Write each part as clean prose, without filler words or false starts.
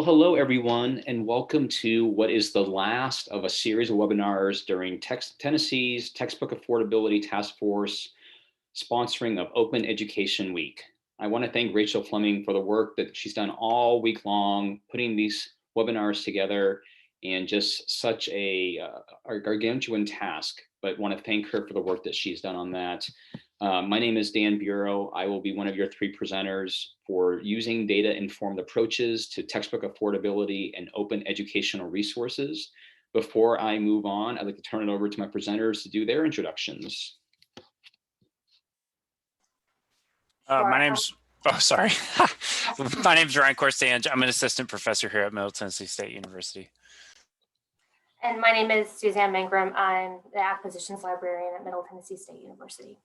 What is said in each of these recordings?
Well, hello, everyone, and welcome to what is the last of a series of webinars during Tennessee's Textbook Affordability Task Force sponsoring of Open Education Week. I want to thank Rachel Fleming for the work that she's done all week long, putting these webinars together, and just such a gargantuan task, but want to thank her for the work that she's done on that. My name is Dan Bureau. I will be one of your three presenters for using data-informed approaches to textbook affordability and open educational resources. Before I move on, I'd like to turn it over to my presenters to do their introductions. My name's Korstange. I'm an assistant professor here at Middle Tennessee State University. And my name is Suzanne Mangrum. I'm the acquisitions librarian at Middle Tennessee State University.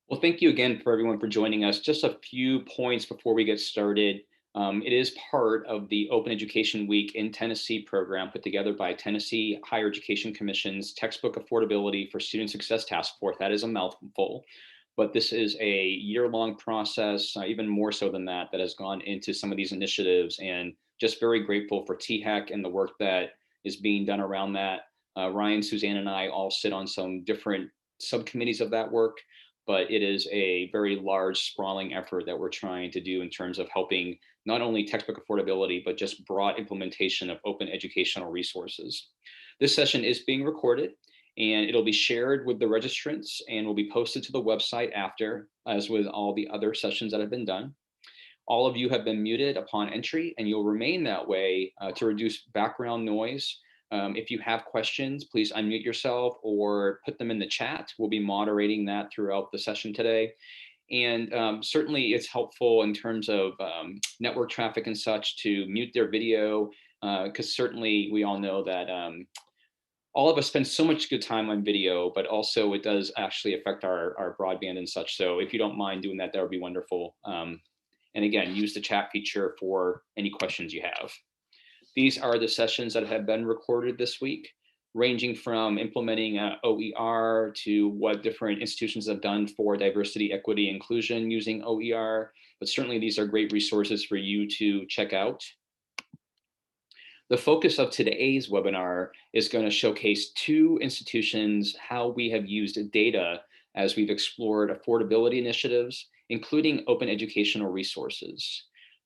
Well, thank you again for everyone for joining us. Just a few points before we get started. It is part of the Open Education Week in Tennessee program put together by Tennessee Higher Education Commission's Textbook Affordability for Student Success Task Force. That is a mouthful, but this is a year-long process, even more so than that, that has gone into some of these initiatives, and just very grateful for THEC and the work that is being done around that. Ryan, Suzanne, and I all sit on some different subcommittees of that work, but it is a very large, sprawling effort that we're trying to do in terms of helping not only textbook affordability, but just broad implementation of open educational resources. This session is being recorded, and it'll be shared with the registrants and will be posted to the website after, as with all the other sessions that have been done. All of you have been muted upon entry, and you'll remain that way to reduce background noise. If you have questions, please unmute yourself or put them in the chat. We'll be moderating that throughout the session today. And certainly it's helpful in terms of network traffic and such to mute their video, because certainly we all know that all of us spend so much good time on video, but also it does actually affect our broadband and such. So if you don't mind doing that, that would be wonderful. And again, use the chat feature for any questions you have. These are the sessions that have been recorded this week, ranging from implementing OER to what different institutions have done for diversity, equity, inclusion using OER. But certainly these are great resources for you to check out. The focus of today's webinar is going to showcase two institutions, how we have used data as we've explored affordability initiatives, including open educational resources.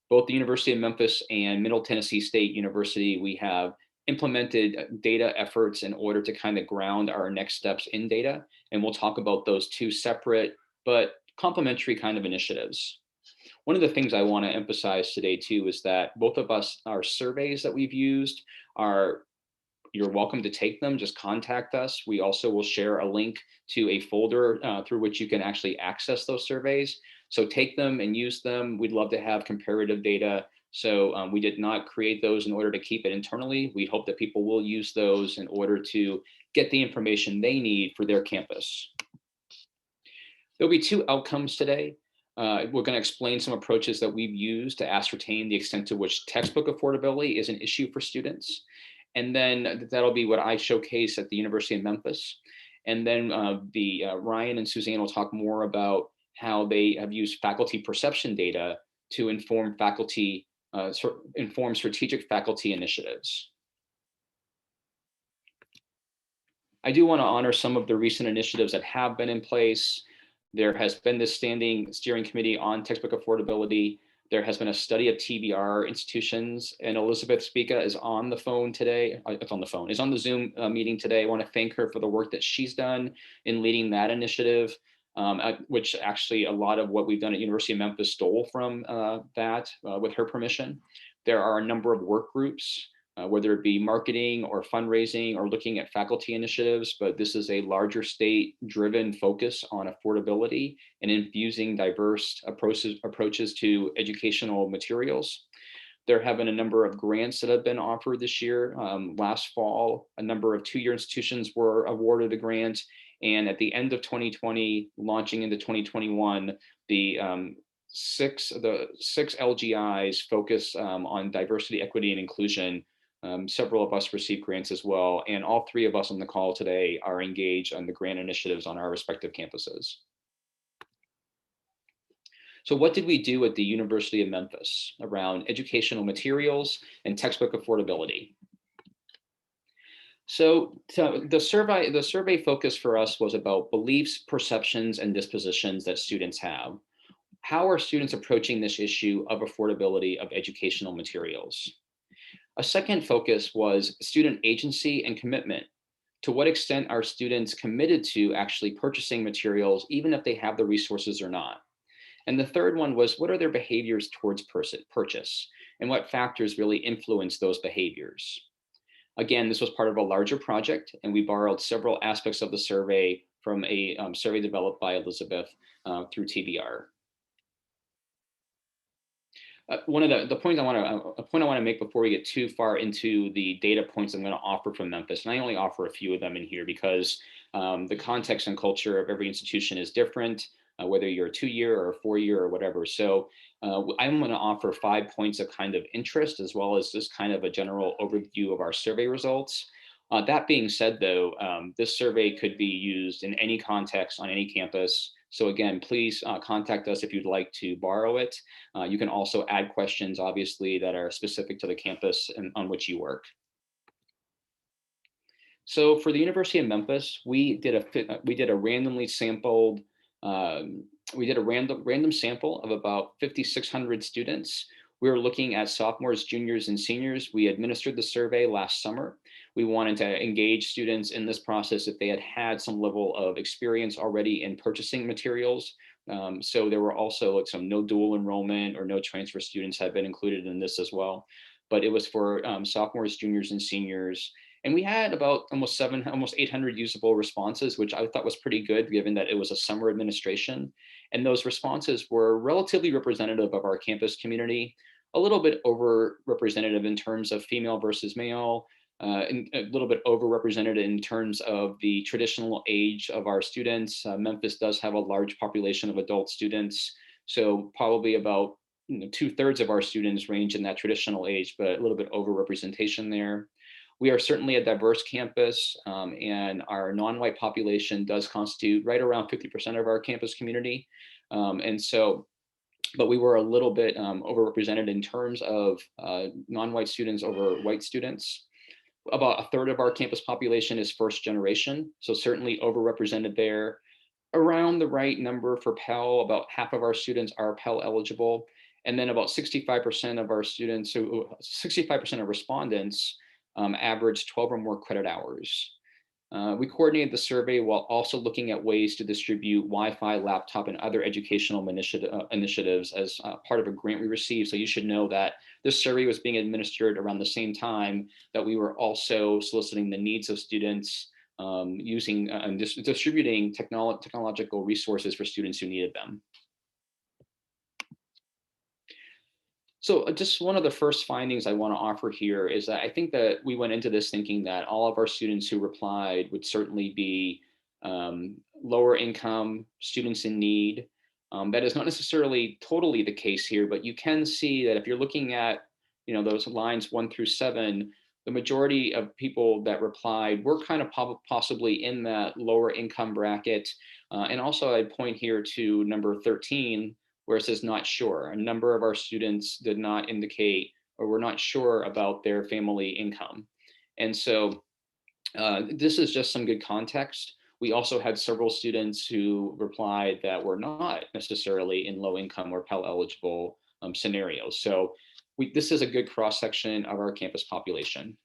Both the University of Memphis and Middle Tennessee State University, we have implemented data efforts in order to kind of ground our next steps in data. And we'll talk about those two separate but complementary kind of initiatives. One of the things I want to emphasize today too is that both of us, our surveys that we've used are, you're welcome to take them, just contact us. We also will share a link to a folder through which you can actually access those surveys. So take them and use them. We'd love to have comparative data. So we did not create those in order to keep it internally. We hope that people will use those in order to get the information they need for their campus. There'll be two outcomes today. We're going to explain some approaches that we've used to ascertain the extent to which textbook affordability is an issue for students. And then that'll be what I showcase at the University of Memphis. And then Ryan and Suzanne will talk more about how they have used faculty perception data to inform strategic faculty initiatives. I do want to honor some of the recent initiatives that have been in place. There has been this standing steering committee on textbook affordability. There has been a study of TBR institutions, and Elizabeth Spica is on the phone today. Is on the Zoom meeting today. I want to thank her for the work that she's done in leading that initiative, which actually a lot of what we've done at University of Memphis stole from that with her permission. There are a number of work groups, whether it be marketing or fundraising or looking at faculty initiatives, but this is a larger state-driven focus on affordability and infusing diverse approaches to educational materials. There have been a number of grants that have been offered this year. Last fall, a number of two-year institutions were awarded a grant, and at the end of 2020, launching into 2021, the six LGIs focus on diversity, equity, and inclusion. Several of us received grants as well, and all three of us on the call today are engaged on the grant initiatives on our respective campuses. So what did we do at the University of Memphis around educational materials and textbook affordability? So the survey focus for us was about beliefs, perceptions, and dispositions that students have. How are students approaching this issue of affordability of educational materials? A second focus was student agency and commitment. To what extent are students committed to actually purchasing materials, even if they have the resources or not? And the third one was, what are their behaviors towards purchase, and what factors really influence those behaviors? Again, this was part of a larger project, and we borrowed several aspects of the survey from a survey developed by Elizabeth through TBR. One of the points a point I want to make before we get too far into the data points I'm going to offer from Memphis, and I only offer a few of them in here because the context and culture of every institution is different, whether you're a 2-year or a 4-year or whatever. So I'm going to offer 5 points of kind of interest, as well as just kind of a general overview of our survey results. That being said, though, this survey could be used in any context on any campus. So again, please contact us if you'd like to borrow it. You can also add questions, obviously, that are specific to the campus and on which you work. So for the University of Memphis, we did a randomly sampled, we did a random sample of about 5,600 students. We were looking at sophomores, juniors, and seniors. We administered the survey last summer. We wanted to engage students in this process if they had had some level of experience already in purchasing materials. So there were also some no dual enrollment or no transfer students had been included in this as well. But it was for sophomores, juniors, and seniors. And we had about almost 800 usable responses, which I thought was pretty good given that it was a summer administration. And those responses were relatively representative of our campus community, a little bit overrepresented in terms of female versus male, and a little bit overrepresented in terms of the traditional age of our students. Memphis does have a large population of adult students, so probably about 2/3 of our students range in that traditional age, but a little bit overrepresentation there. We are certainly a diverse campus, and our non-white population does constitute right around 50% of our campus community. But we were a little bit overrepresented in terms of non-white students over white students. About 1/3 of our campus population is first generation, so certainly overrepresented there. Around the right number for Pell, about half of our students are Pell eligible. And then about 65% of our students, so 65% of respondents average 12 or more credit hours. We coordinated the survey while also looking at ways to distribute Wi-Fi, laptop, and other educational initiatives as part of a grant we received. So you should know that this survey was being administered around the same time that we were also soliciting the needs of students using and distributing technological resources for students who needed them. So just one of the first findings I want to offer here is that I think that we went into this thinking that all of our students who replied would certainly be lower income students in need. That is not necessarily totally the case here, but you can see that if you're looking at those lines 1 through 7, the majority of people that replied were kind of possibly in that lower income bracket. And also I'd point here to number 13, where it says not sure. A number of our students did not indicate or were not sure about their family income. And so this is just some good context. We also had several students who replied that were not necessarily in low income or Pell eligible scenarios. So this is a good cross section of our campus population.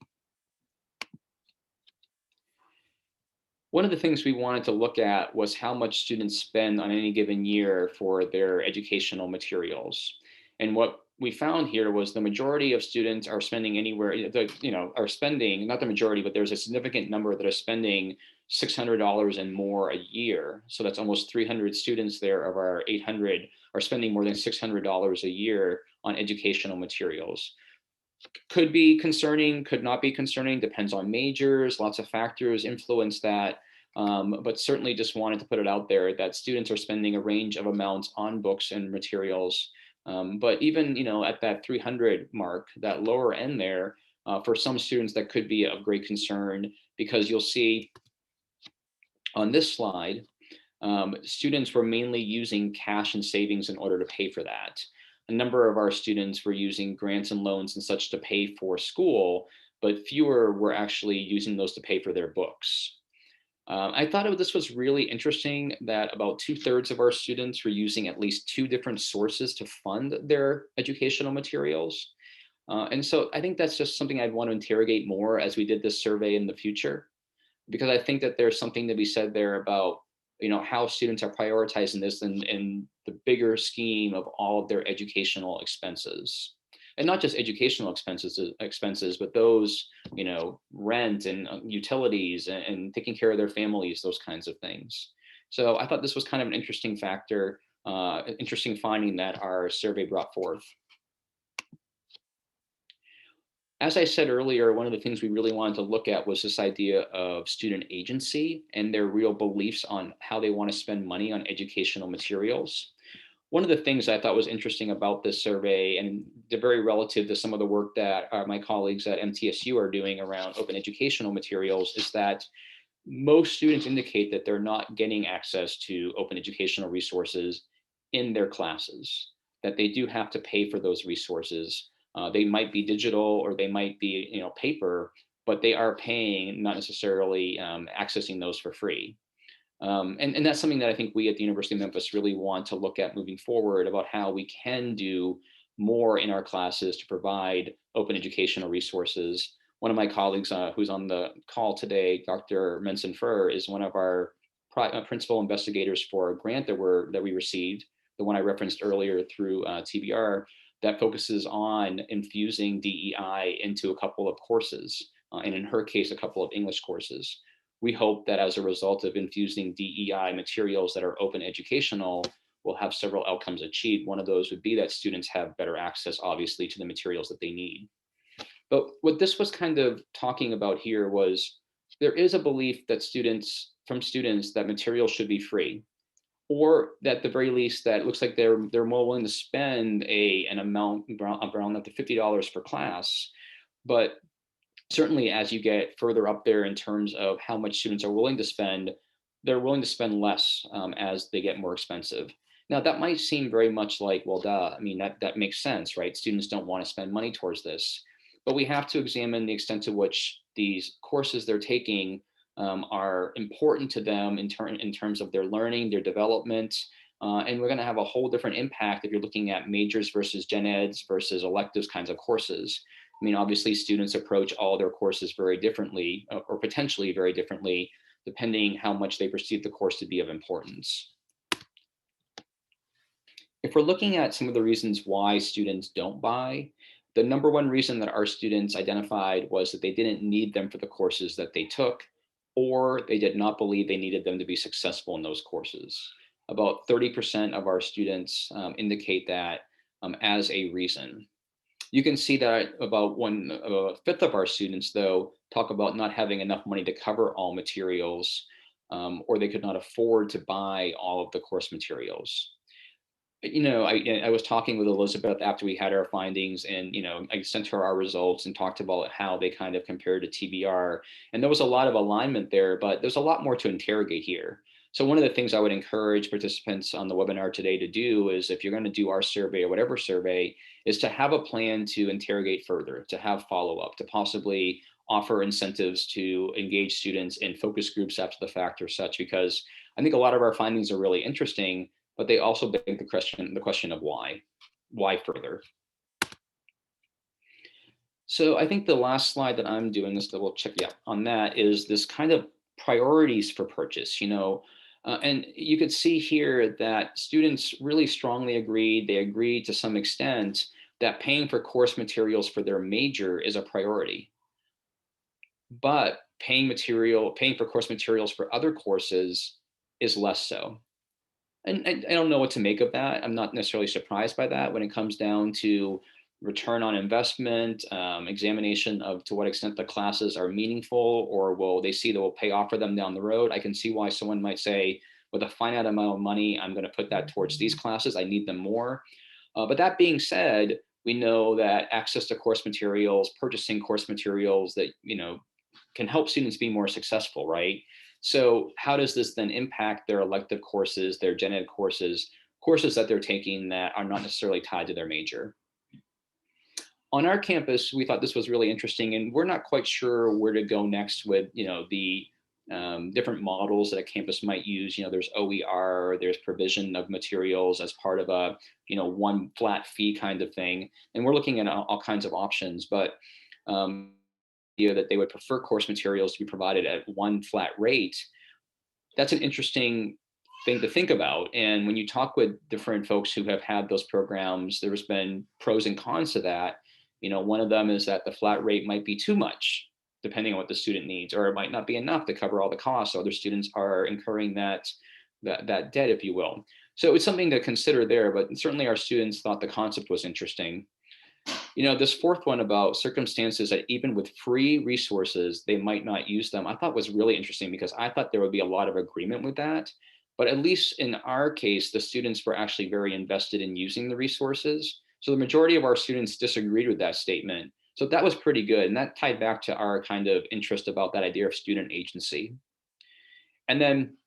One of the things we wanted to look at was how much students spend on any given year for their educational materials. And what we found here was the majority of students are spending anywhere, are spending, not the majority, but there's a significant number that are spending $600 and more a year. So that's almost 300 students there of our 800 are spending more than $600 a year on educational materials. Could be concerning, could not be concerning, depends on majors, lots of factors influence that. But certainly just wanted to put it out there that students are spending a range of amounts on books and materials. But even at that 300 mark, that lower end there, for some students that could be of great concern, because you'll see on this slide, students were mainly using cash and savings in order to pay for that. A number of our students were using grants and loans and such to pay for school, but fewer were actually using those to pay for their books. I thought this was really interesting that about 2/3 of our students were using at least two different sources to fund their educational materials. And so I think that's just something I'd want to interrogate more as we did this survey in the future, because I think that there's something to be said there about how students are prioritizing this in the bigger scheme of all of their educational expenses, and not just educational expenses, but those rent and utilities and taking care of their families, those kinds of things. So I thought this was kind of an interesting factor, an interesting finding that our survey brought forth. As I said earlier, one of the things we really wanted to look at was this idea of student agency and their real beliefs on how they want to spend money on educational materials. One of the things I thought was interesting about this survey, and they're very relative to some of the work that my colleagues at MTSU are doing around open educational materials, is that most students indicate that they're not getting access to open educational resources in their classes, that they do have to pay for those resources. They might be digital or they might be paper, but they are paying, not necessarily accessing those for free. And that's something that I think we at the University of Memphis really want to look at moving forward, about how we can do more in our classes to provide open educational resources. One of my colleagues who's on the call today, Dr. Menson Fur, is one of our principal investigators for a grant that we received, the one I referenced earlier through TBR, that focuses on infusing DEI into a couple of courses, and in her case, a couple of English courses. We hope that as a result of infusing DEI materials that are open educational, we'll have several outcomes achieved. One of those would be that students have better access, obviously, to the materials that they need. But what this was kind of talking about here was there is a belief that students that materials should be free, or that at the very least that it looks like they're more willing to spend an amount around up to $50 per class. But certainly as you get further up there in terms of how much students are willing to spend, they're willing to spend less as they get more expensive. Now that might seem very much like, well, duh, I mean, that makes sense, right? Students don't want to spend money towards this, but we have to examine the extent to which these courses they're taking are important to them in terms of their learning, their development. And we're going to have a whole different impact if you're looking at majors versus gen eds versus electives kinds of courses. I mean, obviously, students approach all their courses very differently, or potentially very differently, depending how much they perceive the course to be of importance. If we're looking at some of the reasons why students don't buy, the number one reason that our students identified was that they didn't need them for the courses that they took, or they did not believe they needed them to be successful in those courses. About 30% of our students indicate that as a reason. You can see that about 1/5 of our students, though, talk about not having enough money to cover all materials, or they could not afford to buy all of the course materials. I was talking with Elizabeth after we had our findings, and I sent her our results and talked about how they kind of compared to TBR, and there was a lot of alignment there, but there's a lot more to interrogate here. So one of the things I would encourage participants on the webinar today to do is, if you're going to do our survey or whatever survey, is to have a plan to interrogate further, to have follow-up, to possibly offer incentives to engage students in focus groups after the fact or such, because I think a lot of our findings are really interesting, but they also beg the question of why further. So I think the last slide that I'm doing, this double check, yeah, on that, is this kind of priorities for purchase, and you could see here that students really strongly agreed, they agreed to some extent, that paying for course materials for their major is a priority. But paying for course materials for other courses is less so. And I don't know what to make of that. I'm not necessarily surprised by that when it comes down to return on investment, examination of to what extent the classes are meaningful, or will they see that will pay off for them down the road. I can see why someone might say, with a finite amount of money, I'm going to put that towards these classes. I need them more. But that being said, we know that access to course materials, purchasing course materials that can help students be more successful, right? So how does this then impact their elective courses, their gen ed courses, courses that they're taking that are not necessarily tied to their major? On our campus, we thought this was really interesting, and we're not quite sure where to go next with, the different models that a campus might use. There's OER, there's provision of materials as part of a, one flat fee kind of thing, and we're looking at all kinds of options. But that they would prefer course materials to be provided at one flat rate, that's an interesting thing to think about. And when you talk with different folks who have had those programs, there's been pros and cons to that. One of them is that the flat rate might be too much, depending on what the student needs, or it might not be enough to cover all the costs. So other students are incurring that debt, if you will. So it's something to consider there, but certainly our students thought the concept was interesting. This fourth one about circumstances that even with free resources, they might not use them, I thought was really interesting, because I thought there would be a lot of agreement with that. But at least in our case, the students were actually very invested in using the resources. So the majority of our students disagreed with that statement. So that was pretty good. And that tied back to our kind of interest about that idea of student agency. And then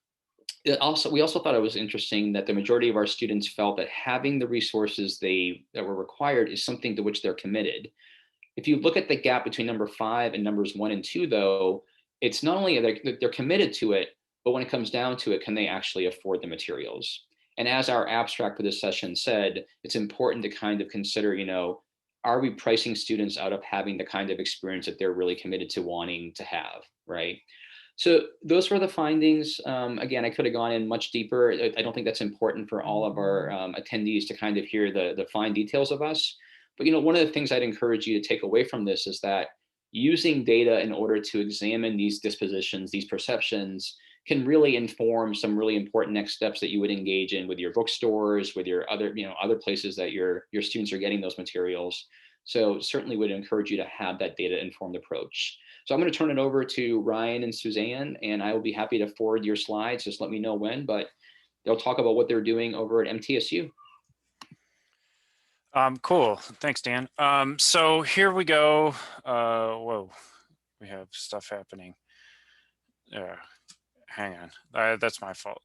we also thought it was interesting that the majority of our students felt that having the resources that were required is something to which they're committed. If you look at the gap between number 5 and numbers 1 and 2, though, it's not only that they're committed to it, but when it comes down to it, can they actually afford the materials? And as our abstract for this session said, it's important to kind of consider, are we pricing students out of having the kind of experience that they're really committed to wanting to have, right? So those were the findings. Again, I could have gone in much deeper. I don't think that's important for all of our attendees to kind of hear the fine details of us. But one of the things I'd encourage you to take away from this is that using data in order to examine these dispositions, these perceptions, can really inform some really important next steps that you would engage in with your bookstores, with your other places that your students are getting those materials. So certainly would encourage you to have that data informed approach. So I'm going to turn it over to Ryan and Suzanne, and I will be happy to forward your slides. Just let me know when, but they'll talk about what they're doing over at MTSU. Cool. Thanks, Dan. So here we go. Whoa, we have stuff happening. Hang on. That's my fault.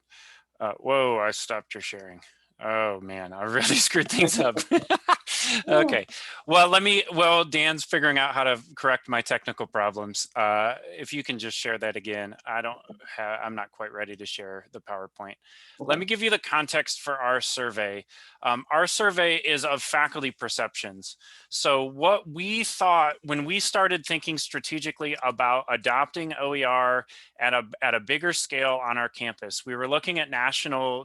Whoa, I stopped your sharing. Oh man, I really screwed things up. Okay, well, Dan's figuring out how to correct my technical problems. If you can just share that again. I'm not quite ready to share the PowerPoint. Okay. Let me give you the context for our survey. Our survey is of faculty perceptions. So what we thought when we started thinking strategically about adopting OER at a bigger scale on our campus, we were looking at national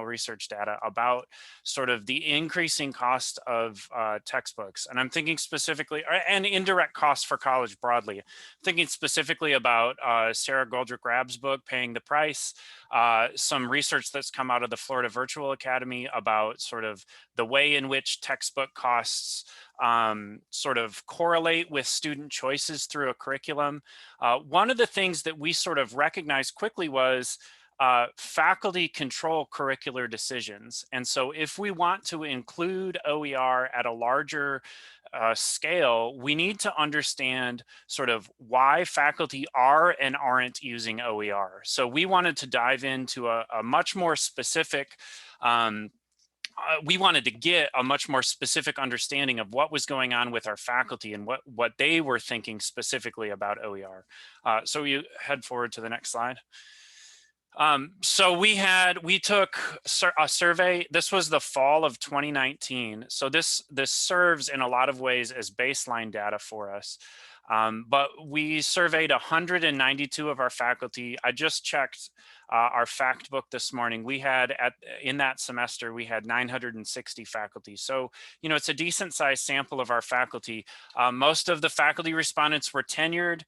research data about sort of the increasing cost of textbooks. And I'm thinking specifically, and indirect costs for college broadly. I'm thinking specifically about Sarah Goldrick-Rab's book, Paying the Price, some research that's come out of the Florida Virtual Academy about sort of the way in which textbook costs sort of correlate with student choices through a curriculum. One of the things that we sort of recognized quickly was faculty control curricular decisions. And so if we want to include OER at a larger scale, we need to understand sort of why faculty are and aren't using OER. So we wanted to dive into a much more specific we wanted to get a much more specific understanding of what was going on with our faculty and what they were thinking specifically about OER. So you head forward to the next slide. So we took a survey. This was the fall of 2019. So this serves in a lot of ways as baseline data for us. But we surveyed 192 of our faculty. I just checked our fact book this morning. We had in that semester, we had 960 faculty. So, it's a decent sized sample of our faculty. Most of the faculty respondents were tenured,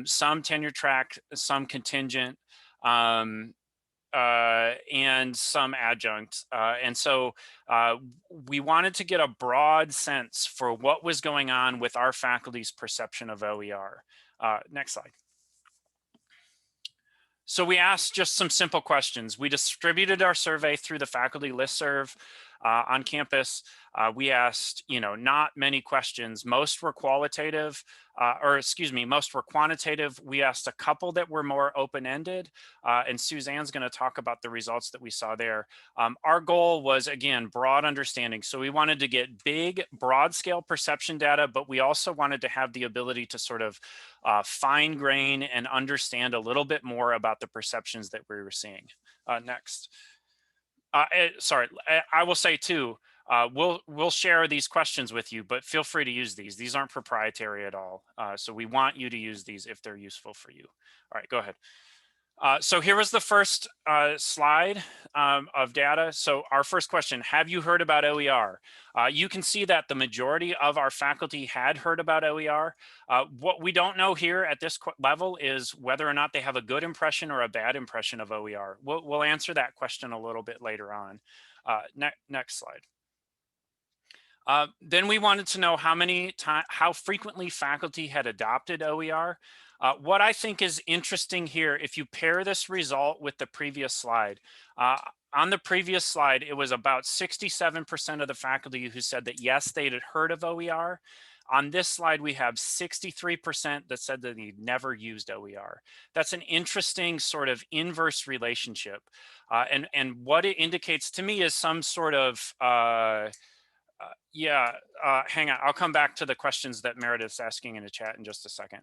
some tenure track, some contingent, and some adjunct. And so we wanted to get a broad sense for what was going on with our faculty's perception of OER. Next slide. So we asked just some simple questions. We distributed our survey through the faculty listserv. On campus, we asked, not many questions. Most were qualitative, most were quantitative. We asked a couple that were more open-ended, and Suzanne's going to talk about the results that we saw there. Our goal was, again, broad understanding. So we wanted to get big, broad-scale perception data, but we also wanted to have the ability to sort of fine grain and understand a little bit more about the perceptions that we were seeing. Next. Sorry, I will say too, we'll share these questions with you, but feel free to use these. These aren't proprietary at all. So we want you to use these if they're useful for you. All right, go ahead. So here was the first slide of data. So our first question, have you heard about OER? You can see that the majority of our faculty had heard about OER. What we don't know here at this level is whether or not they have a good impression or a bad impression of OER. We'll answer that question a little bit later on. Next slide. Then we wanted to know how frequently faculty had adopted OER. What I think is interesting here, if you pair this result with the previous slide, on the previous slide, it was about 67% of the faculty who said that yes, they had heard of OER. On this slide, we have 63% that said that they'd never used OER. That's an interesting sort of inverse relationship. And what it indicates to me is some sort of, hang on, I'll come back to the questions that Meredith's asking in the chat in just a second.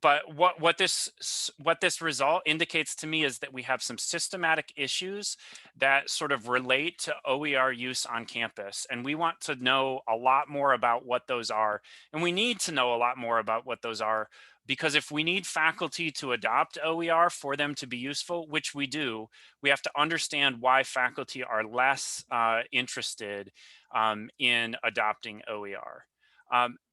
But what this result indicates to me is that we have some systematic issues that sort of relate to OER use on campus. And we want to know a lot more about what those are. And we need to know a lot more about what those are, because if we need faculty to adopt OER for them to be useful, which we do, we have to understand why faculty are less interested in adopting OER.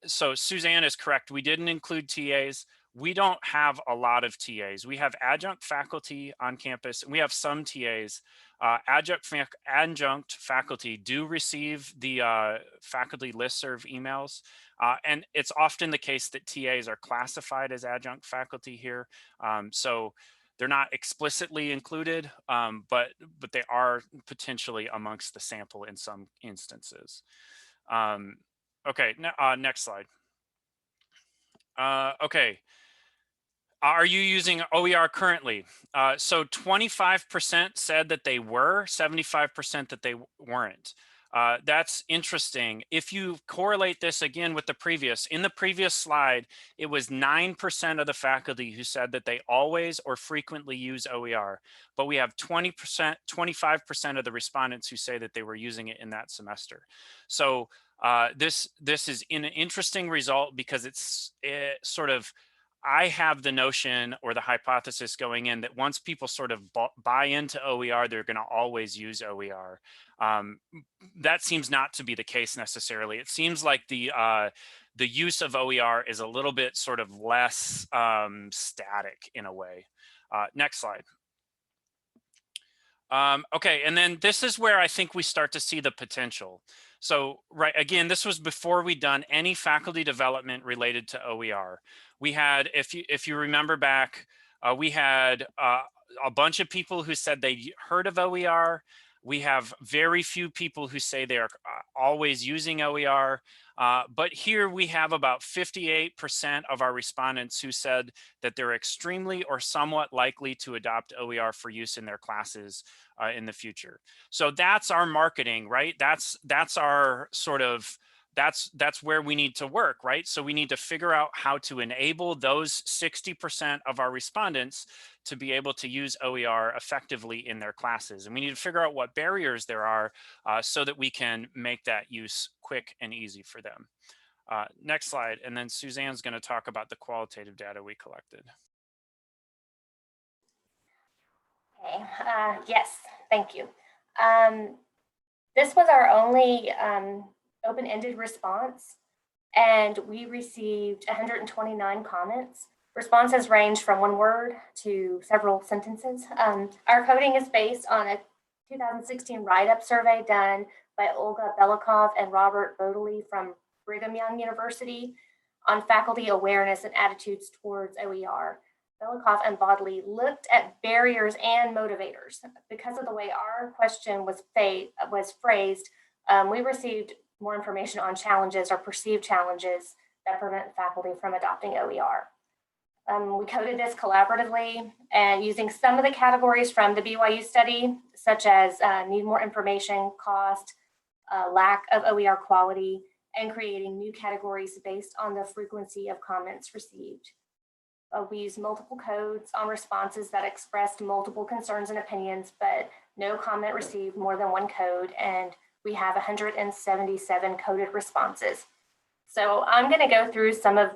So Suzanne is correct. We didn't include TAs. We don't have a lot of TAs. We have adjunct faculty on campus, and we have some TAs. Adjunct faculty do receive the faculty listserv emails, and it's often the case that TAs are classified as adjunct faculty here. So they're not explicitly included, but they are potentially amongst the sample in some instances. Okay, next slide. Okay. Are you using OER currently? So 25% said that they were, 75% that they weren't. That's interesting. If you correlate this again with the previous, in the previous slide, it was 9% of the faculty who said that they always or frequently use OER, but we have 20%, 25% of the respondents who say that they were using it in that semester. So this is an interesting result because it's sort of, I have the notion or the hypothesis going in that once people sort of buy into OER, they're going to always use OER. That seems not to be the case necessarily. It seems like the use of OER is a little bit sort of less static in a way. Next slide. Okay, and then this is where I think we start to see the potential. So, right, again, this was before we'd done any faculty development related to OER. We had, if you remember back, we had a bunch of people who said they heard of OER. We have very few people who say they are always using OER. But here we have about 58% of our respondents who said that they're extremely or somewhat likely to adopt OER for use in their classes in the future. So that's our marketing, right? That's our sort of, that's where we need to work, right? So we need to figure out how to enable those 60% of our respondents to be able to use OER effectively in their classes. And we need to figure out what barriers there are so that we can make that use quick and easy for them. Next slide. And then Suzanne's going to talk about the qualitative data we collected. Okay, yes, thank you. This was our only open-ended response, and we received 129 comments. Responses range from one word to several sentences. Our coding is based on a 2016 write-up survey done by Olga Belikov and Robert Bodley from Brigham Young University on faculty awareness and attitudes towards OER. Belikoff and Bodley looked at barriers and motivators. Because of the way our question was phrased, we received more information on challenges or perceived challenges that prevent faculty from adopting OER. We coded this collaboratively and using some of the categories from the BYU study, such as need more information, cost, lack of OER quality, and creating new categories based on the frequency of comments received. We used multiple codes on responses that expressed multiple concerns and opinions, but no comment received more than one code, and we have 177 coded responses. So I'm going to go through some of,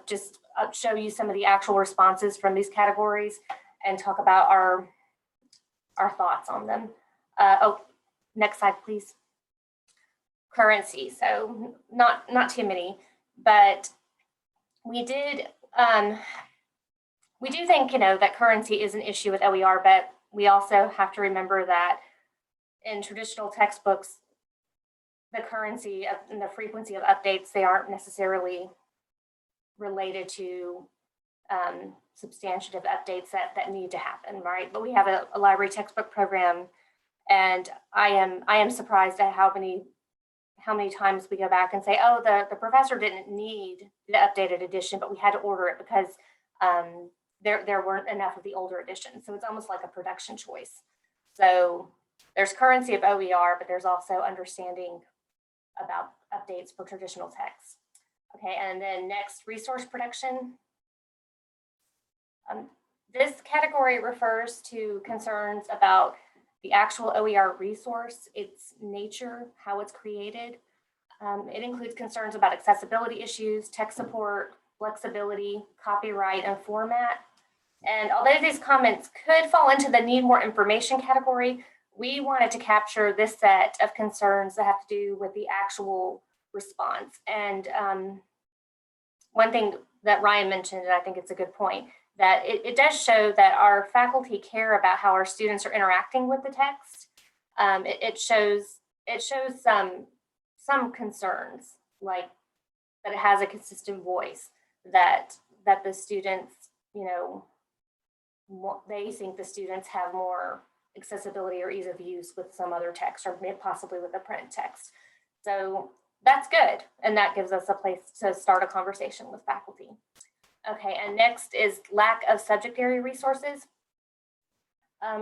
just show you some of the actual responses from these categories and talk about our thoughts on them. Next slide, please. Currency. So not too many, but we do think, that currency is an issue with OER, but we also have to remember that in traditional textbooks, the currency and the frequency of updates, they aren't necessarily related to substantive updates that need to happen, right? But we have a library textbook program, and I am surprised at how many times we go back and say, oh, the professor didn't need the updated edition, but we had to order it because there weren't enough of the older edition. So it's almost like a production choice. So there's currency of OER, but there's also understanding about updates for traditional text. Okay, and then next, resource production. This category refers to concerns about the actual OER resource, its nature, how it's created. It includes concerns about accessibility issues, tech support, flexibility, copyright, and format. And although these comments could fall into the need more information category, we wanted to capture this set of concerns that have to do with the actual response. And one thing that Ryan mentioned, and I think it's a good point, that it does show that our faculty care about how our students are interacting with the text. It shows some concerns, like that it has a consistent voice, that the students, they think the students have more accessibility or ease of use with some other text, or possibly with a print text. So that's good, and that gives us a place to start a conversation with faculty. Okay, and next is lack of subject area resources.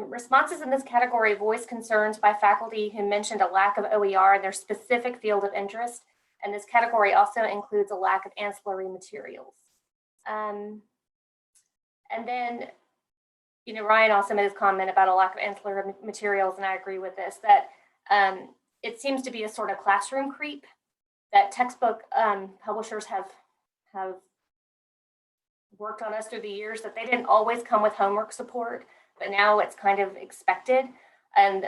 Responses in this category voice concerns by faculty who mentioned a lack of OER in their specific field of interest, and this category also includes a lack of ancillary materials. And then, Ryan also made his comment about a lack of ancillary materials, and I agree with this, that it seems to be a sort of classroom creep that textbook publishers have worked on us through the years, that they didn't always come with homework support, but now it's kind of expected. And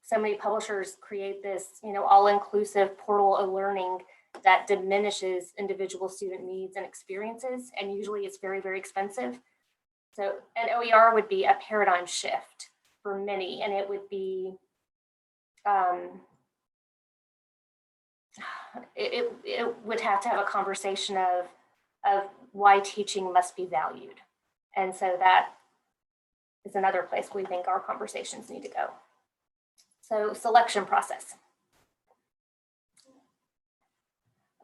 so many publishers create this, all-inclusive portal of learning that diminishes individual student needs and experiences. And usually it's very, very expensive. So an OER would be a paradigm shift for many, and it would be, it would have to have a conversation of why teaching must be valued. And so that is another place we think our conversations need to go. So selection process.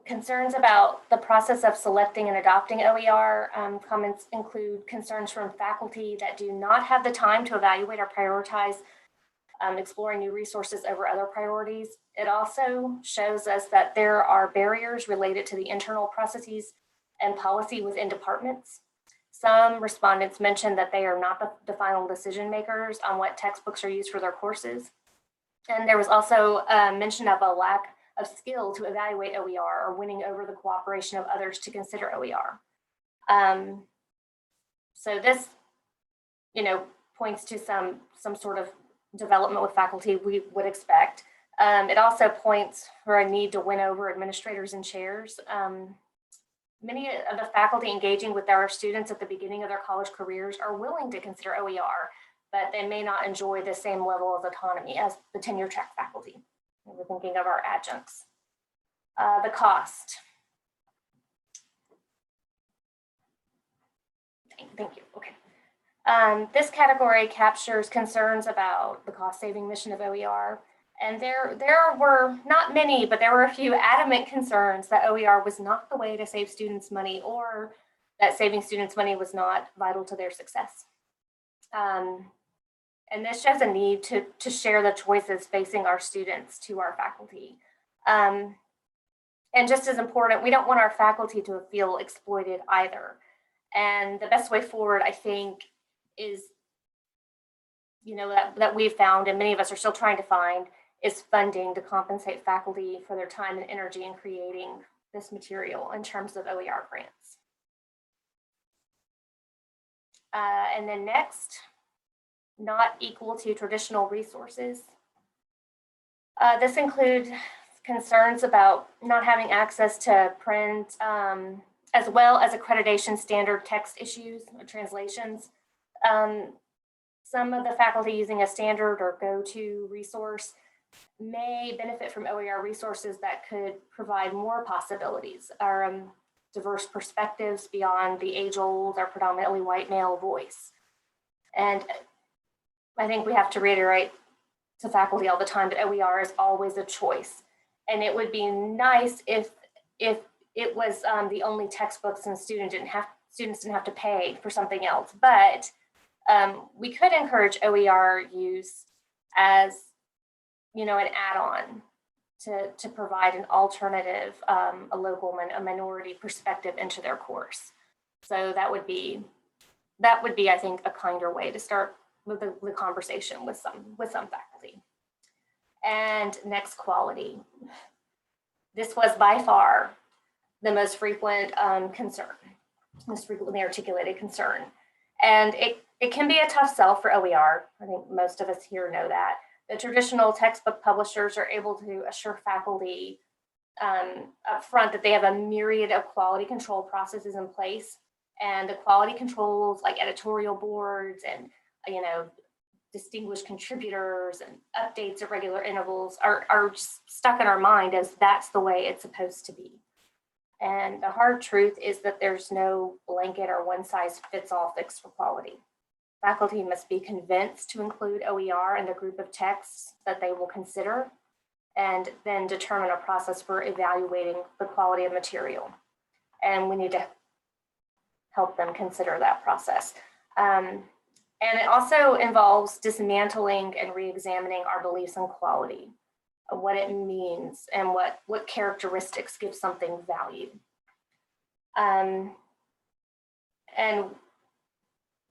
Concerns about the process of selecting and adopting OER. Comments include concerns from faculty that do not have the time to evaluate or prioritize exploring new resources over other priorities. It also shows us that there are barriers related to the internal processes and policy within departments. Some respondents mentioned that they are not the final decision makers on what textbooks are used for their courses. And there was also mention of a lack of skill to evaluate OER or winning over the cooperation of others to consider OER. So this, points to some sort of development with faculty we would expect. It also points for a need to win over administrators and chairs. Many of the faculty engaging with our students at the beginning of their college careers are willing to consider OER, but they may not enjoy the same level of autonomy as the tenure track faculty. We're thinking of our adjuncts. The cost. Thank you. Okay. This category captures concerns about the cost-saving mission of OER. And there were not many, but there were a few adamant concerns that OER was not the way to save students money, or that saving students money was not vital to their success. And this shows a need to share the choices facing our students to our faculty. And just as important, we don't want our faculty to feel exploited either. And the best way forward, I think, is, that we've found, and many of us are still trying to find, is funding to compensate faculty for their time and energy in creating this material in terms of OER grants. And then next, not equal to traditional resources. This includes concerns about not having access to print, as well as accreditation standard text issues or translations. Some of the faculty using a standard or go-to resource may benefit from OER resources that could provide more possibilities, or diverse perspectives beyond the age-old or predominantly white male voice. And I think we have to reiterate to faculty all the time that OER is always a choice. And it would be nice if it was the only textbooks and students didn't have to pay for something else. But we could encourage OER use as, an add-on to provide an alternative, a local a minority perspective into their course. So that would be, I think, a kinder way to start with the conversation with some faculty. And next, quality. This was by far the most frequent concern, most frequently articulated concern. And it can be a tough sell for OER. I think most of us here know that. The traditional textbook publishers are able to assure faculty up front that they have a myriad of quality control processes in place. And the quality controls like editorial boards and, distinguished contributors and updates at regular intervals are stuck in our mind as that's the way it's supposed to be. And the hard truth is that there's no blanket or one-size-fits-all fix for quality. Faculty must be convinced to include OER in the group of texts that they will consider, and then determine a process for evaluating the quality of material. And we need to help them consider that process. And it also involves dismantling and re-examining our beliefs on quality, of what it means and what characteristics give something value. And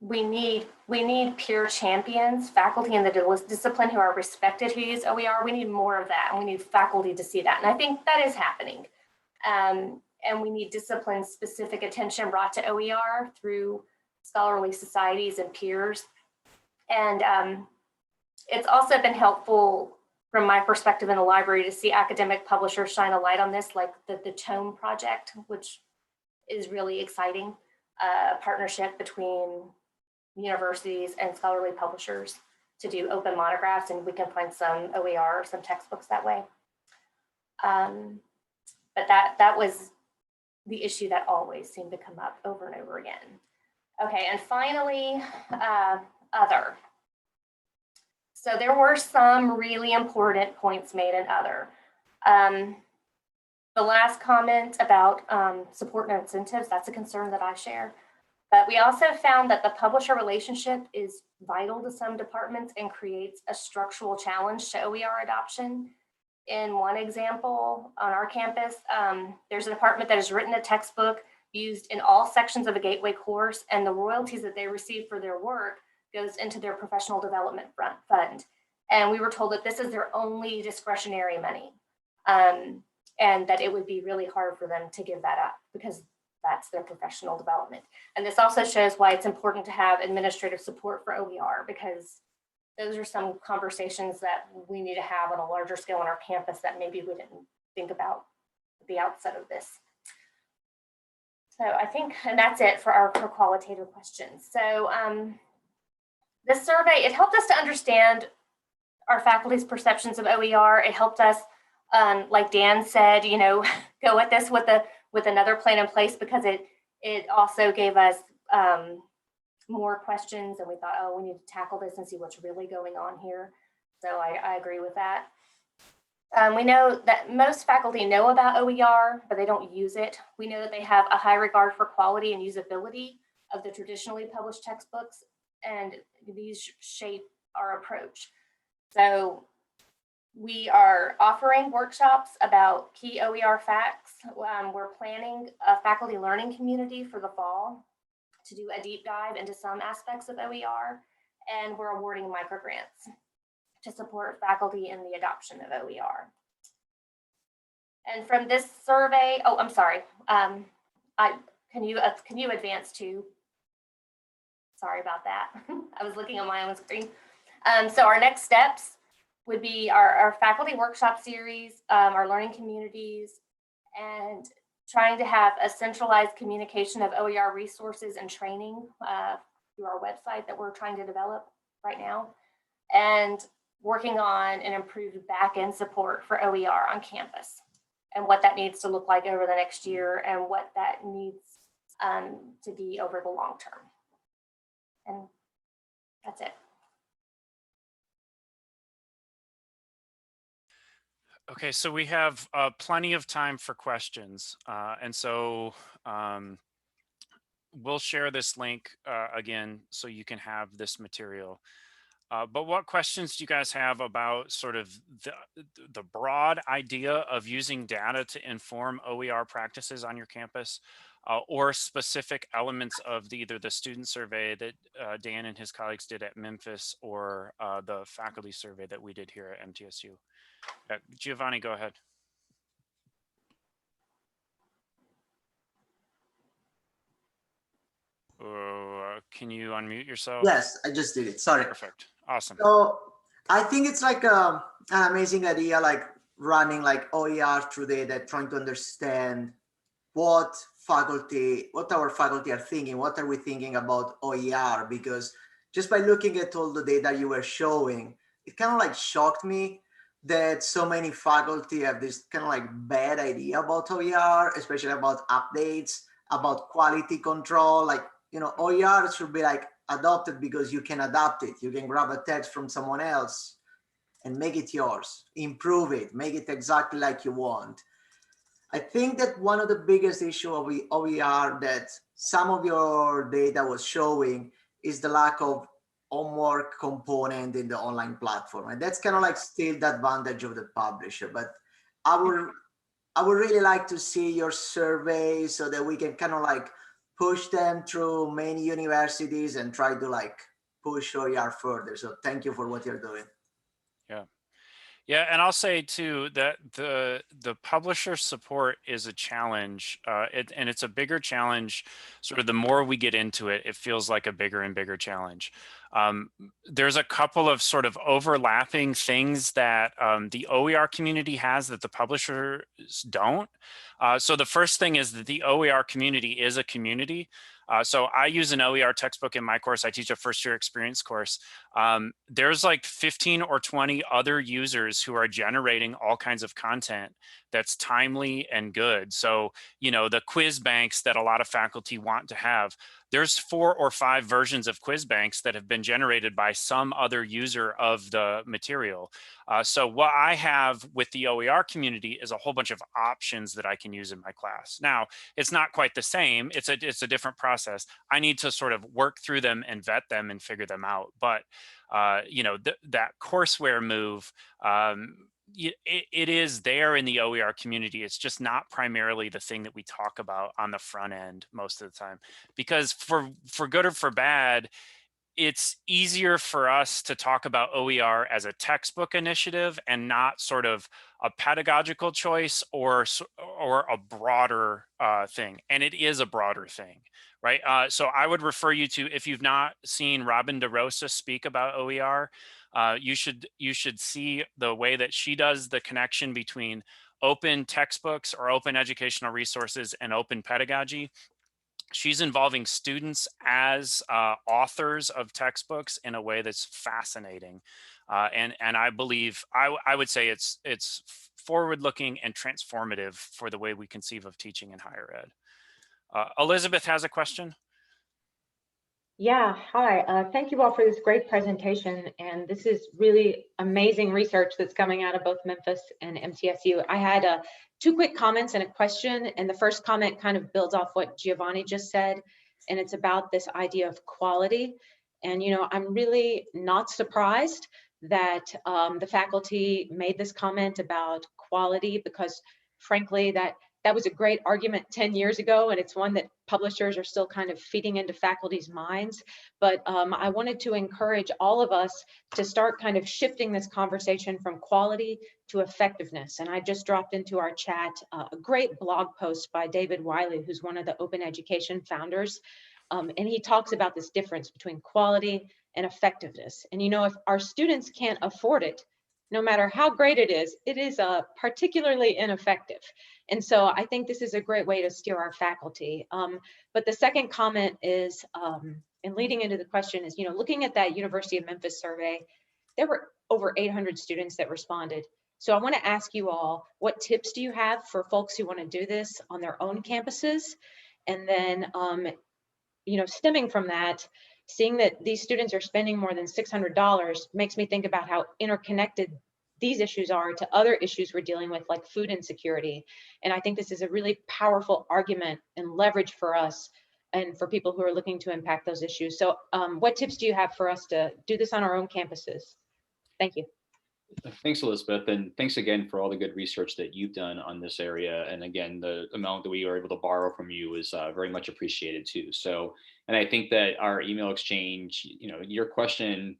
we need peer champions, faculty in the discipline who are respected, who use OER. We need more of that, and we need faculty to see that. And I think that is happening. And we need discipline-specific attention brought to OER through scholarly societies and peers. And it's also been helpful from my perspective in the library to see academic publishers shine a light on this, like the Tome Project, which is really exciting, partnership between universities and scholarly publishers to do open monographs, and we can find some OER or some textbooks that way. But that was the issue that always seemed to come up over and over again. Okay, and finally, other. So there were some really important points made in other. The last comment about support and incentives, that's a concern that I share. But we also found that the publisher relationship is vital to some departments and creates a structural challenge to OER adoption. In one example, on our campus, there's a department that has written a textbook used in all sections of a gateway course, and the royalties that they receive for their work goes into their professional development fund. And we were told that this is their only discretionary money, and that it would be really hard for them to give that up because that's their professional development. And this also shows why it's important to have administrative support for OER, because those are some conversations that we need to have on a larger scale on our campus that maybe we didn't think about at the outset of this. So I think, and that's it for our qualitative questions. So this survey, it helped us to understand our faculty's perceptions of OER. It helped us, like Dan said, go at this with another plan in place, because it also gave us more questions, and we thought, oh, we need to tackle this and see what's really going on here. So I agree with that. We know that most faculty know about OER, but they don't use it. We know that they have a high regard for quality and usability of the traditionally published textbooks, and these shape our approach. So we are offering workshops about key OER facts. We're planning a faculty learning community for the fall to do a deep dive into some aspects of OER, and we're awarding microgrants to support faculty in the adoption of OER. And from this survey, oh, I'm sorry. Can you advance to? Sorry about that. I was looking on my own screen. So our next steps would be our faculty workshop series, our learning communities, and trying to have a centralized communication of OER resources and training through our website that we're trying to develop right now, and working on an improved back-end support for OER on campus and what that needs to look like over the next year and what that needs to be over the long term. And that's it. Okay, so we have plenty of time for questions. And so we'll share this link again so you can have this material. But what questions do you guys have about sort of the broad idea of using data to inform OER practices on your campus, or specific elements of either the student survey that Dan and his colleagues did at Memphis, or the faculty survey that we did here at MTSU? Giovanni, go ahead. Can you unmute yourself? Yes, I just did it. Sorry. Perfect. Awesome. So I think it's like an amazing idea, like running like OER through data, trying to understand what our faculty are thinking, what are we thinking about OER? Because just by looking at all the data you were showing, it kind of like shocked me that so many faculty have this kind of like bad idea about OER, especially about updates, about quality control. Like, you know, OER should be like adopted because you can adapt it. You can grab a text from someone else and make it yours, improve it, make it exactly like you want. I think that one of the biggest issue of the OER that some of your data was showing is the lack of homework component in the online platform. And that's kind of like still the advantage of the publisher. But I would really like to see your survey so that we can kind of like push them through many universities and try to like push OER further. So thank you for what you're doing. Yeah. Yeah, and I'll say too that the publisher support is a challenge, and it's a bigger challenge. Sort of the more we get into it, it feels like a bigger and bigger challenge. There's a couple of sort of overlapping things that the OER community has that the publishers don't. So the first thing is that the OER community is a community. So I use an OER textbook in my course. I teach a first-year experience course. There's like 15 or 20 other users who are generating all kinds of content that's timely and good. So, you know, the quiz banks that a lot of faculty want to have, there's 4 or 5 versions of quiz banks that have been generated by some other user of the material. So what I have with the OER community is a whole bunch of options that I can use in my class. Now, it's not quite the same. It's a different process. I need to sort of work through them and vet them and figure them out. But, you know, that courseware move, it is there in the OER community. It's just not primarily the thing that we talk about on the front end most of the time, because for good or for bad, it's easier for us to talk about OER as a textbook initiative and not sort of a pedagogical choice or a broader thing. And it is a broader thing, right? So I would refer you to, if you've not seen Robin DeRosa speak about OER, you should see the way that she does the connection between open textbooks or open educational resources and open pedagogy. She's involving students as authors of textbooks in a way that's fascinating. And I believe, I would say it's forward-looking and transformative for the way we conceive of teaching in higher ed. Elizabeth has a question. Yeah, hi. Thank you all for this great presentation. And this is really amazing research that's coming out of both Memphis and MTSU. I had two quick comments and a question. And the first comment kind of builds off what Giovanni just said. And it's about this idea of quality. And, I'm really not surprised that the faculty made this comment about quality, because frankly, that was a great argument 10 years ago, and it's one that publishers are still kind of feeding into faculty's minds. But I wanted to encourage all of us to start kind of shifting this conversation from quality to effectiveness. And I just dropped into our chat a great blog post by David Wiley, who's one of the Open Education founders. And he talks about this difference between quality and effectiveness. And if our students can't afford it, no matter how great it is particularly ineffective. And so I think this is a great way to steer our faculty. But the second comment is, and leading into the question is, looking at that University of Memphis survey, there were over 800 students that responded. So I want to ask you all, what tips do you have for folks who want to do this on their own campuses? And then, stemming from that, seeing that these students are spending more than $600 makes me think about how interconnected these issues are to other issues we're dealing with, like food insecurity. And I think this is a really powerful argument and leverage for us and for people who are looking to impact those issues. So what tips do you have for us to do this on our own campuses? Thank you. Thanks, Elizabeth, and thanks again for all the good research that you've done on this area. And again, the amount that we were able to borrow from you is very much appreciated too. So, and I think that our email exchange, your question,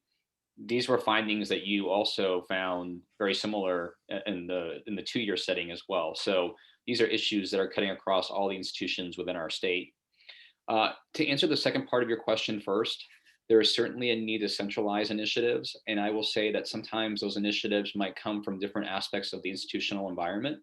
these were findings that you also found very similar in the 2-year setting as well. So these are issues that are cutting across all the institutions within our state. To answer the second part of your question first, there is certainly a need to centralize initiatives. And I will say that sometimes those initiatives might come from different aspects of the institutional environment.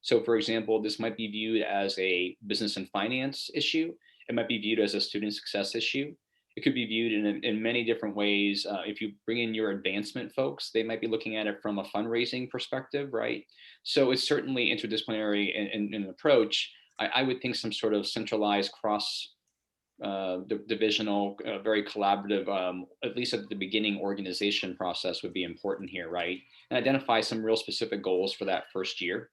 So for example, this might be viewed as a business and finance issue. It might be viewed as a student success issue. It could be viewed in many different ways. If you bring in your advancement folks, they might be looking at it from a fundraising perspective, right? So it's certainly interdisciplinary in an approach. I would think some sort of centralized cross divisional, very collaborative, at least at the beginning, organization process would be important here, right? And identify some real specific goals for that first year,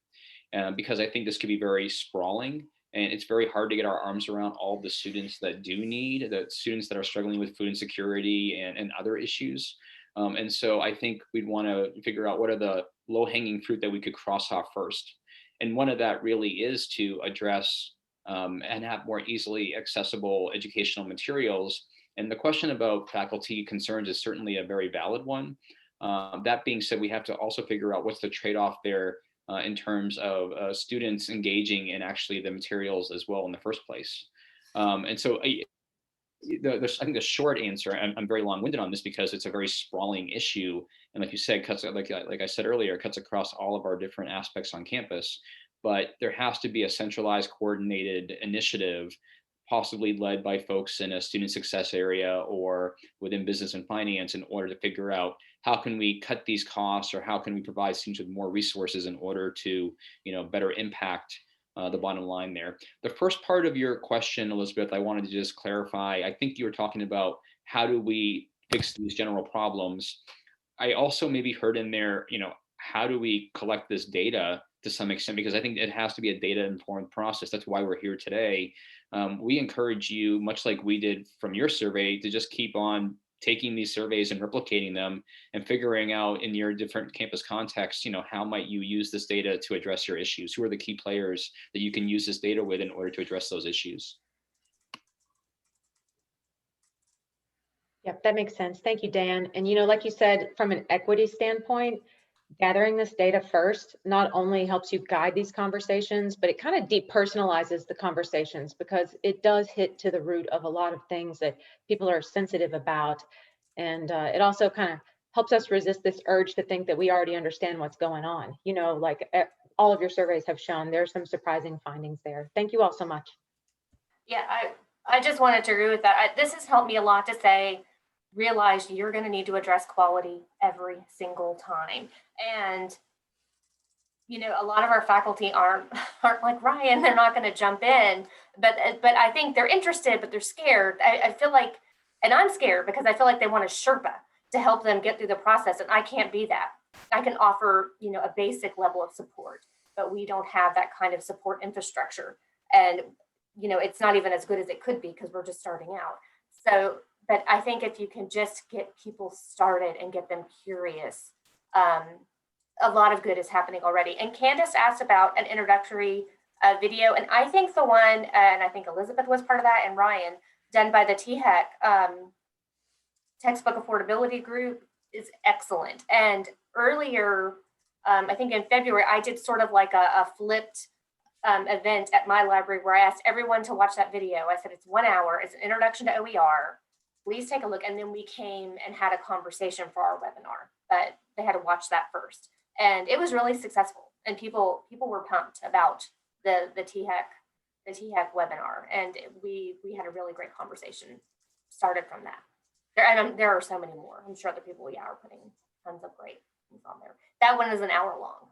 because I think this could be very sprawling, and it's very hard to get our arms around all the students that do need, the students that are struggling with food insecurity and other issues. And so I think we'd want to figure out what are the low-hanging fruit that we could cross off first. And one of that really is to address and have more easily accessible educational materials. And the question about faculty concerns is certainly a very valid one. That being said, we have to also figure out what's the trade-off there in terms of students engaging in actually the materials as well in the first place. And so I think the short answer, I'm very long-winded on this because it's a very sprawling issue. And like you said, cuts, like I said earlier, cuts across all of our different aspects on campus. But there has to be a centralized, coordinated initiative, possibly led by folks in a student success area or within business and finance, in order to figure out how can we cut these costs, or how can we provide students with more resources in order to, better impact the bottom line there. The first part of your question, Elizabeth, I wanted to just clarify. I think you were talking about how do we fix these general problems. I also maybe heard in there, how do we collect this data to some extent, because I think it has to be a data-informed process. That's why we're here today. We encourage you, much like we did from your survey, to just keep on taking these surveys and replicating them and figuring out in your different campus contexts, how might you use this data to address your issues? Who are the key players that you can use this data with in order to address those issues? Yep, that makes sense. Thank you, Dan. And like you said, from an equity standpoint, gathering this data first not only helps you guide these conversations, but it kind of depersonalizes the conversations, because it does hit to the root of a lot of things that people are sensitive about. And it also kind of helps us resist this urge to think that we already understand what's going on. Like all of your surveys have shown, there's some surprising findings there. Thank you all so much. Yeah, I just wanted to agree with that. This has helped me a lot to say, realize you're going to need to address quality every single time. And, a lot of our faculty aren't like Ryan, they're not going to jump in, but I think they're interested, but they're scared. I feel like And I'm scared because I feel like they want a Sherpa to help them get through the process. And I can't be that. I can offer, a basic level of support, but we don't have that kind of support infrastructure. And, it's not even as good as it could be because we're just starting out. So, but I think if you can just get people started and get them curious, a lot of good is happening already. And Candace asked about an introductory video, and I think the one, and I think Elizabeth was part of that, and Ryan, done by the THEC textbook affordability group is excellent. And earlier, I think in February, I did sort of like a flipped event at my library where I asked everyone to watch that video. I said, it's 1 hour, it's an introduction to OER. Please take a look. And then we came and had a conversation for our webinar, but they had to watch that first. And it was really successful. And people were pumped about the THEC webinar. And we had a really great conversation started from that. There are so many more. I'm sure other people, are putting tons of great things on there. That one is an hour long.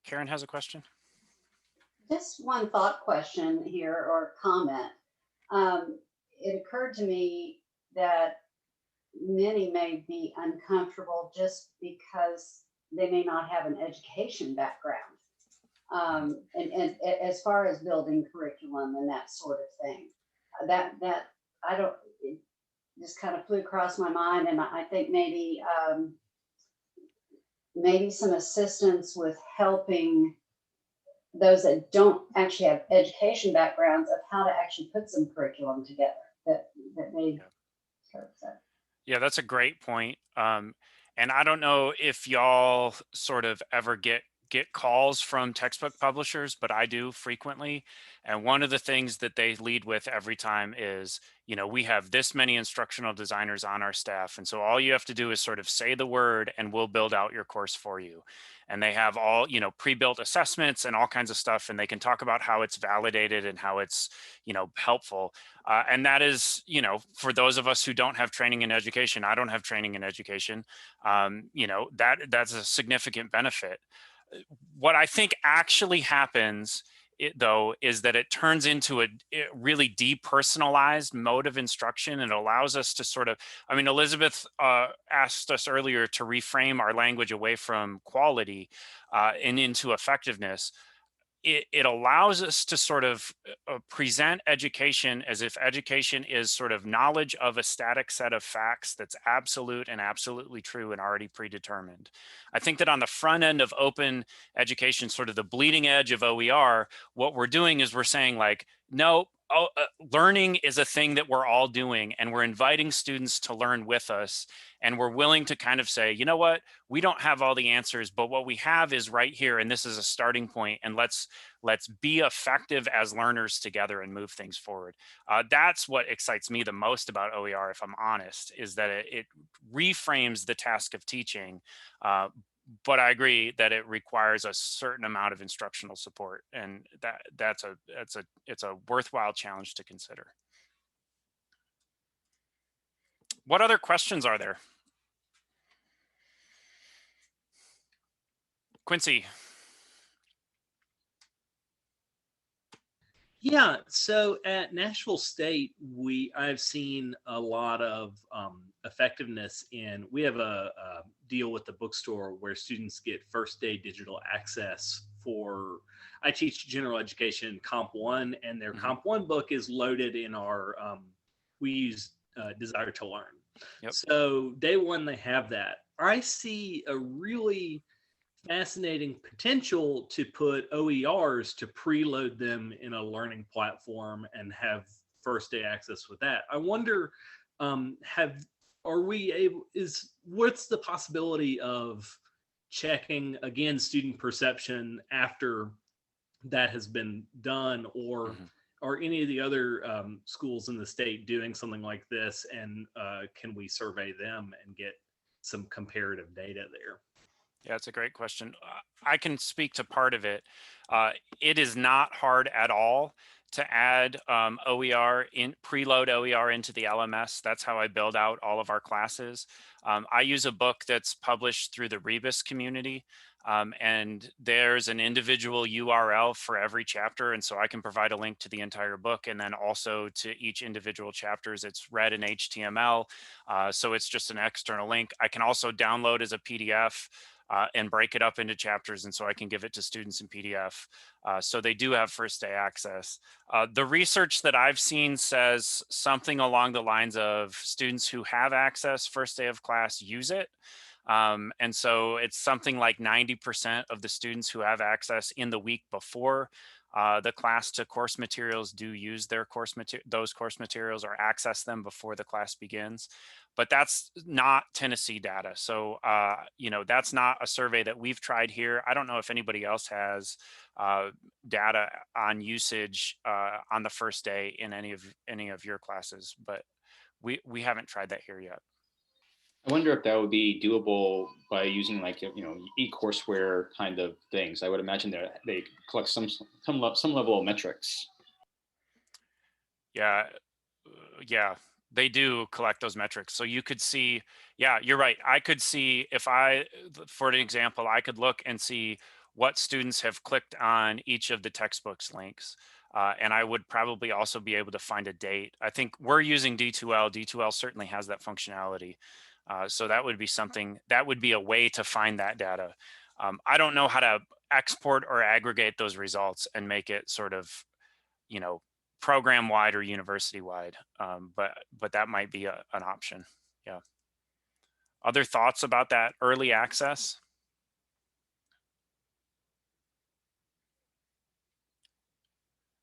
Karen has a question. Just one thought question here or comment. It occurred to me that many may be uncomfortable just because they may not have an education background. And as far as building curriculum and that sort of thing, that it just kind of flew across my mind. And I think maybe some assistance with helping those that don't actually have education backgrounds of how to actually put some curriculum together that may serve that. Yeah, that's a great point. And I don't know if y'all sort of ever get calls from textbook publishers, but I do frequently. And one of the things that they lead with every time is, we have this many instructional designers on our staff. And so all you have to do is sort of say the word and we'll build out your course for you. And they have all, pre-built assessments and all kinds of stuff. And they can talk about how it's validated and how it's, helpful. And that is, for those of us who don't have training in education, I don't have training in education, that's a significant benefit. What I think actually happens, though, is that it turns into a really depersonalized mode of instruction, and allows us to sort of, Elizabeth asked us earlier to reframe our language away from quality and into effectiveness. It allows us to sort of present education as if education is sort of knowledge of a static set of facts that's absolute and absolutely true and already predetermined. I think that on the front end of open education, sort of the bleeding edge of OER, what we're doing is we're saying like, no, learning is a thing that we're all doing, and we're inviting students to learn with us. And we're willing to kind of say, you know what, we don't have all the answers, but what we have is right here. And this is a starting point. And let's be effective as learners together and move things forward. That's what excites me the most about OER, if I'm honest, is that it reframes the task of teaching. But I agree that it requires a certain amount of instructional support, and it's a worthwhile challenge to consider. What other questions are there? Quincy. Yeah, so at Nashville State, I've seen a lot of effectiveness in, we have a deal with the bookstore where students get first day digital access for, I teach general education Comp 1, and their Comp 1 book is loaded in our, we use Desire to Learn. Yep. So day one, they have that. I see a really fascinating potential to put OERs to preload them in a learning platform and have first day access with that. I wonder, what's the possibility of checking again student perception after that has been done, or are any of the other schools in the state doing something like this, and can we survey them and get some comparative data there? Yeah, it's a great question. I can speak to part of it. It is not hard at all to add OER, preload OER into the LMS. That's how I build out all of our classes. I use a book that's published through the Rebus community, and there's an individual URL for every chapter. And so I can provide a link to the entire book, and then also to each individual chapters. It's read in HTML. So it's just an external link. I can also download as a PDF and break it up into chapters. And so I can give it to students in PDF. So they do have first day access. The research that I've seen says something along the lines of students who have access first day of class use it. And so it's something like 90% of the students who have access in the week before the class to course materials do use their those course materials or access them before the class begins. But that's not Tennessee data. So, you know, that's not a survey that we've tried here. I don't know if anybody else has data on usage on the first day in any of your classes, but we haven't tried that here yet. I wonder if that would be doable by using like, you know, e-courseware kind of things. I would imagine that they collect some level of metrics. Yeah, they do collect those metrics. So you could see, yeah, you're right. I could see if for an example, I could look and see what students have clicked on each of the textbooks links. And I would probably also be able to find a date. I think we're using D2L. D2L certainly has that functionality. So that would be something, that would be a way to find that data. I don't know how to export or aggregate those results and make it sort of, you know, program wide or university wide, but that might be an option. Yeah. Other thoughts about that early access?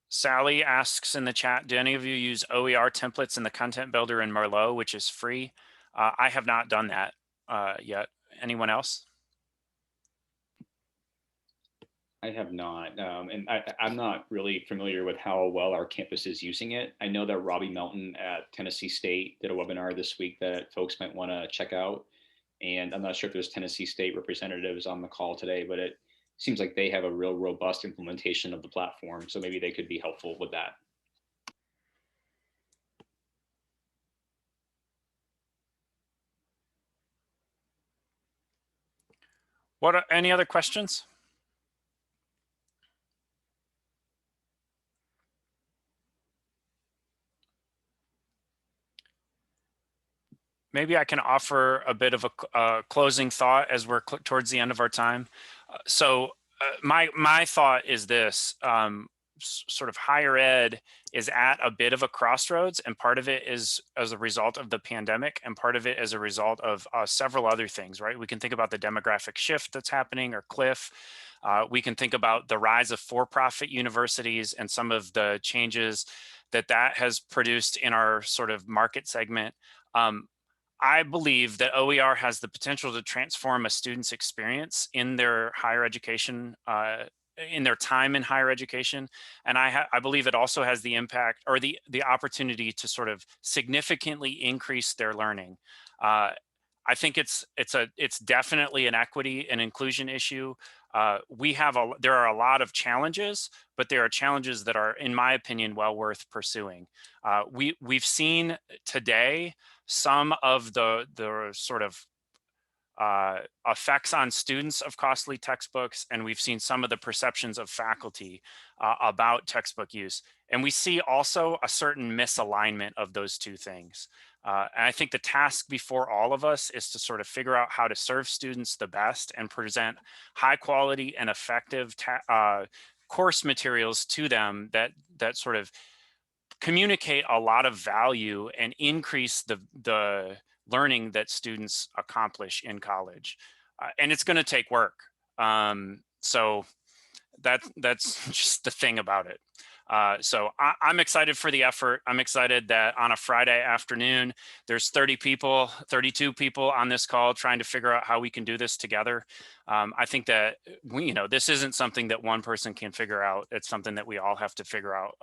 Sally asks in the chat, do any of you use OER templates in the content builder in Merlot, which is free? I have not done that yet. Anyone else? I have not, and I'm not really familiar with how well our campus is using it. I know that Robbie Melton at Tennessee State did a webinar this week that folks might want to check out. And I'm not sure if there's Tennessee State representatives on the call today, but it seems like they have a real robust implementation of the platform. So maybe they could be helpful with that. Any other questions? Maybe I can offer a bit of a closing thought as we're towards the end of our time. My thought is this, sort of higher ed is at a bit of a crossroads, and part of it is as a result of the pandemic, and part of it as a result of several other things, right? We can think about the demographic shift that's happening, or Cliff. We can think about the rise of for-profit universities and some of the changes that has produced in our sort of market segment. I believe that OER has the potential to transform a student's experience in their higher education, in their time in higher education. And I believe it also has the impact or the opportunity to sort of significantly increase their learning. I think it's definitely an equity and inclusion issue. There are a lot of challenges, but there are challenges that are, in my opinion, well worth pursuing. We've seen today some of the sort of effects on students of costly textbooks, and we've seen some of the perceptions of faculty about textbook use. And we see also a certain misalignment of those two things. And I think the task before all of us is to sort of figure out how to serve students the best and present high quality and effective course materials to them that sort of communicate a lot of value and increase the learning that students accomplish in college. And it's going to take work. So that's just the thing about it. So I'm excited for the effort. I'm excited that on a Friday afternoon, there's 32 people on this call trying to figure out how we can do this together. I think that this isn't something that one person can figure out. It's something that we all have to figure out.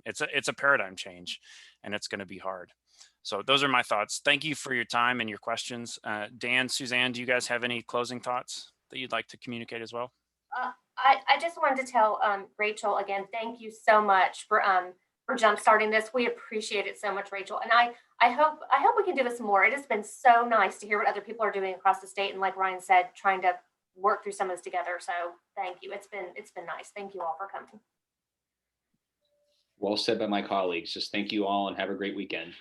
It's a paradigm change, and it's going to be hard. So those are my thoughts. Thank you for your time and your questions. Dan, Suzanne, do you guys have any closing thoughts that you'd like to communicate as well? I just wanted to tell Rachel again, thank you so much for jumpstarting this. We appreciate it so much, Rachel. And I hope we can do this more. It has been so nice to hear what other people are doing across the state. And like Ryan said, trying to work through some of this together. So thank you. It's been nice. Thank you all for coming. Well said by my colleagues. Just thank you all and have a great weekend.